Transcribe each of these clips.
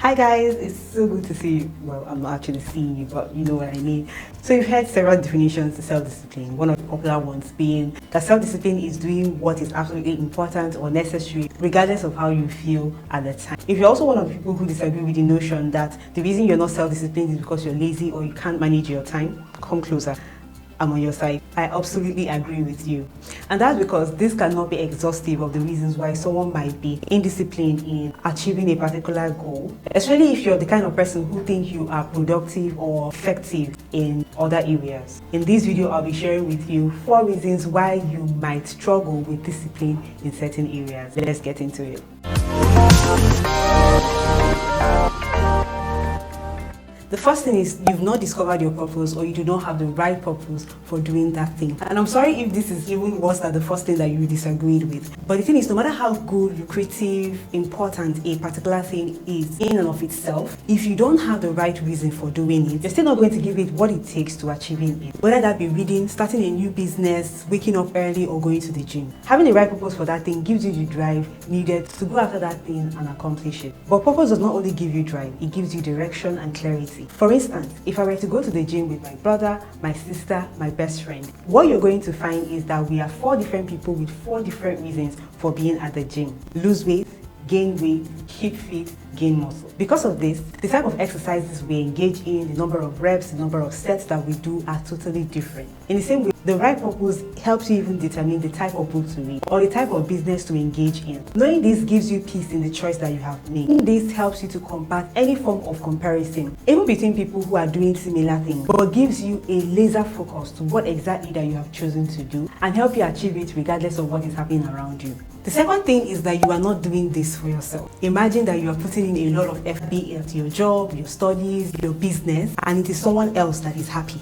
Hi guys, it's so good to see you. Well, I'm not actually seeing you, but you know what I mean. So you've heard several definitions to self-discipline. One of the popular ones being that self-discipline is doing what is absolutely important or necessary regardless of how you feel at the time. If you're also one of the people who disagree with the notion that the reason you're not self-disciplined is because you're lazy or you can't manage your time, come closer. I'm on your side. I absolutely agree with you. And that's because this cannot be exhaustive of the reasons why someone might be indisciplined in achieving a particular goal, especially if you're the kind of person who think you are productive or effective in other areas. In this video, I'll be sharing with you 4 reasons why you might struggle with discipline in certain areas. Let's get into it. The first thing is you've not discovered your purpose, or you do not have the right purpose for doing that thing. And I'm sorry if this is even worse than the first thing that you disagreed with. But the thing is, no matter how good, lucrative, important a particular thing is in and of itself, if you don't have the right reason for doing it, you're still not going to give it what it takes to achieving it. Whether that be reading, starting a new business, waking up early, or going to the gym. Having the right purpose for that thing gives you the drive needed to go after that thing and accomplish it. But purpose does not only give you drive, it gives you direction and clarity. For instance, if I were to go to the gym with my brother, my sister, my best friend, what you're going to find is that we are 4 different people with 4 different reasons for being at the gym. Lose weight, gain weight, keep fit, gain muscle. Because of this, the type of exercises we engage in, the number of reps, the number of sets that we do are totally different. In the same way, the right purpose helps you even determine the type of book to read or the type of business to engage in. Knowing this gives you peace in the choice that you have made. This helps you to combat any form of comparison, even between people who are doing similar things, but gives you a laser focus to what exactly that you have chosen to do and help you achieve it regardless of what is happening around you. The second thing is that you are not doing this for yourself. Imagine that you are putting in a lot of effort at your job, your studies, your business, and it is someone else that is happy.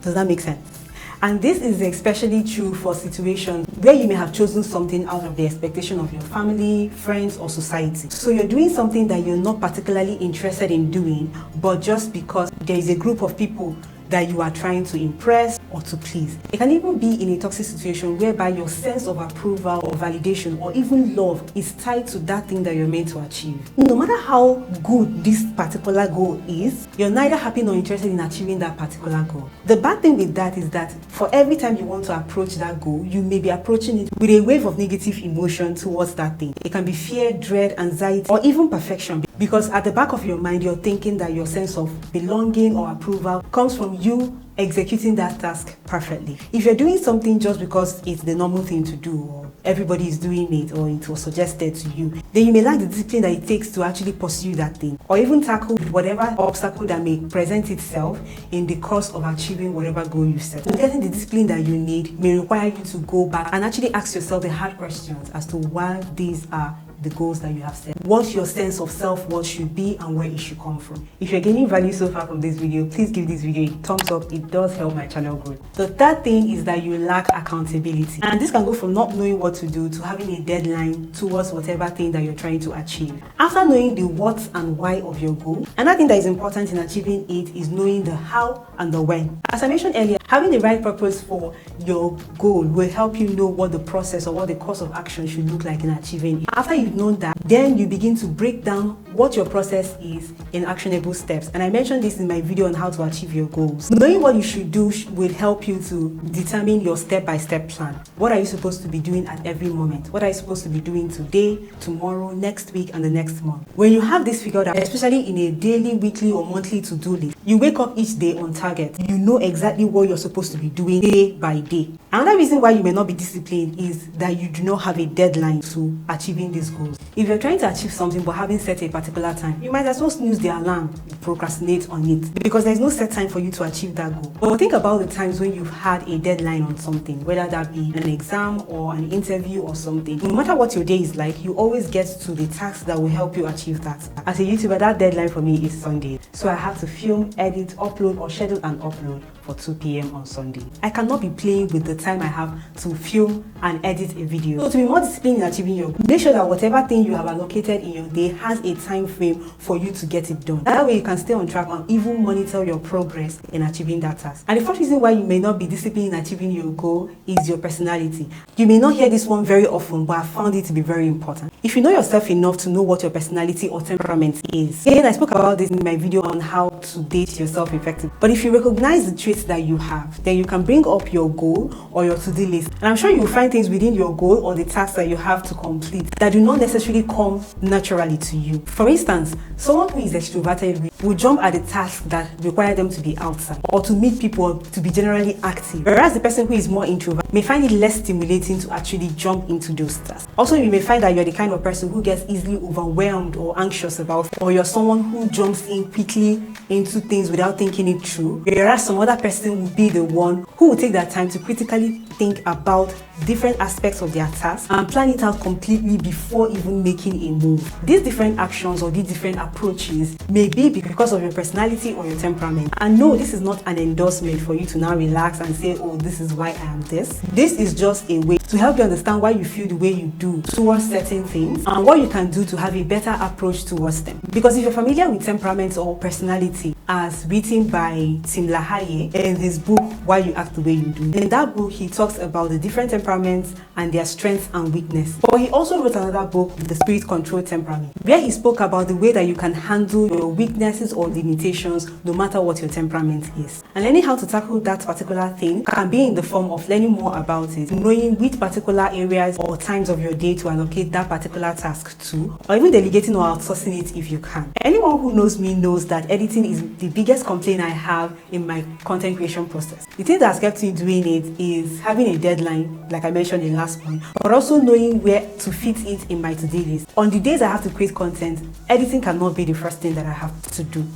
Does that make sense? And this is especially true for situations where you may have chosen something out of the expectation of your family, friends, or society. So you're doing something that you're not particularly interested in doing, but just because there is a group of people that you are trying to impress or to please. It can even be in a toxic situation whereby your sense of approval or validation or even love is tied to that thing that you're meant to achieve. No matter how good this particular goal is, you're neither happy nor interested in achieving that particular goal. The bad thing with that is that for every time you want to approach that goal, you may be approaching it with a wave of negative emotion towards that thing. It can be fear, dread, anxiety, or even perfection. Because at the back of your mind, you're thinking that your sense of belonging or approval comes from you executing that task perfectly. If you're doing something just because it's the normal thing to do, or everybody is doing it, or it was suggested to you, then you may lack the discipline that it takes to actually pursue that thing, or even tackle whatever obstacle that may present itself in the course of achieving whatever goal you set. So getting the discipline that you need may require you to go back and actually ask yourself the hard questions as to why these are the goals that you have set. What your sense of self-worth should be and where it should come from. If you're gaining value so far from this video, please give this video a thumbs up. It does help my channel grow. The third thing is that you lack accountability. And this can go from not knowing what to do to having a deadline towards whatever thing that you're trying to achieve. After knowing the what and why of your goal, another thing that is important in achieving it is knowing the how and the when. As I mentioned earlier, having the right purpose for your goal will help you know what the process or what the course of action should look like in achieving it. After you've known that, then you begin to break down what your process is in actionable steps. And I mentioned this in my video on how to achieve your goals. Knowing what you should do will help you to determine your step-by-step plan. What are you supposed to be doing at every moment? What are you supposed to be doing today, tomorrow, next week, and the next month? When you have this figured out, especially in a daily, weekly, or monthly to-do list, you wake up each day on target. You know exactly what you're supposed to be doing day by day. Another reason why you may not be disciplined is that you do not have a deadline to achieving these goals. If you're trying to achieve something but haven't set a particular time, you might as well snooze the alarm and procrastinate on it because there's no set time for you to achieve that goal. But think about the times when you've had a deadline on something, whether that be an exam or an interview or something. No matter what your day is like, you always get to the task that will help you achieve that. As a YouTuber, that deadline for me is Sunday. So I have to film, edit, upload, or schedule an upload for 2 p.m. on Sunday. I cannot be playing with the time I have to film and edit a video. So to be more disciplined in achieving your, make sure that whatever thing you have allocated in your day has a time frame for you to get it done. That way you can can stay on track and even monitor your progress in achieving that task. And the first reason why you may not be disciplined in achieving your goal is your personality. You may not hear this one very often, but I found it to be very important. If you know yourself enough to know what your personality or temperament is. Again, I spoke about this in my video on how to date yourself effectively. But if you recognize the traits that you have, then you can bring up your goal or your to-do list. And I'm sure you will find things within your goal or the tasks that you have to complete that do not necessarily come naturally to you. For instance, someone who is extroverted will jump at the tasks that require them to be outside or to meet people or to be generally active. Whereas the person who is more introvert may find it less stimulating to actually jump into those tasks. Also, you may find that you're the kind of person who gets easily overwhelmed or anxious about, or you're someone who jumps in quickly into things without thinking it through. Whereas some other person will be the one who will take that time to critically think about different aspects of their task and plan it out completely before even making a move. These different actions or these different approaches may be because of your personality or your temperament. And no, this is not an endorsement for you to now relax and say, oh, this is why I am this. This is just a way to help you understand why you feel the way you do towards certain things and what you can do to have a better approach towards them. Because if you're familiar with temperament or personality as written by Tim LaHaye in his book, Why You Act the Way You Do, in that book he talks about the different temperaments and their strengths and weakness. But he also wrote another book, The Spirit Controlled Temperament, where he spoke about the way that you can handle your weaknesses or limitations no matter what your temperament is. And learning how to tackle that particular thing can be in the form of learning more about it, knowing which particular areas or times of your day to allocate that particular task to, or even delegating or outsourcing it if you can. Anyone who knows me knows that editing is the biggest complaint I have in my content creation process. The thing that's kept me doing it is having a deadline, like I mentioned in last point, but also knowing where to fit it in my to-do list. On the days I have to create content, editing cannot be the first thing that I have to do,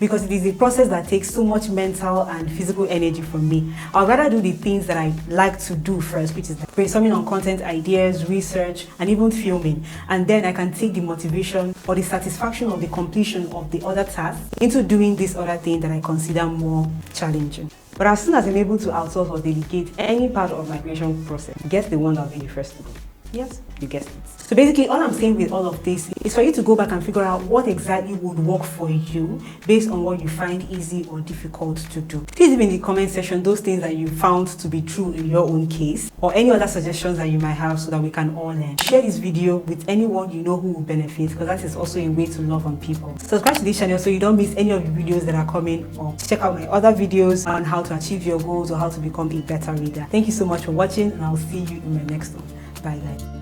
because it is a process that takes so much mental and physical energy from me. I'd rather do the things that I like to do first, which is brainstorming on content ideas, research, and even filming. And then I can take the motivation or the satisfaction of the completion of the other tasks into doing this other thing that I consider more challenging. But as soon as I'm able to outsource or delegate any part of my creation process, guess the one that'll be the first to go. Yes, you guessed it. So basically, all I'm saying with all of this is for you to go back and figure out what exactly would work for you based on what you find easy or difficult to do. Please leave in the comment section those things that you found to be true in your own case, or any other suggestions that you might have so that we can all learn. Share this video with anyone you know who will benefit, because that is also a way to love on people. Subscribe to this channel so you don't miss any of the videos that are coming up. Check out my other videos on how to achieve your goals or how to become a better reader. Thank you so much for watching, and I'll see you in my next one. Bye guys.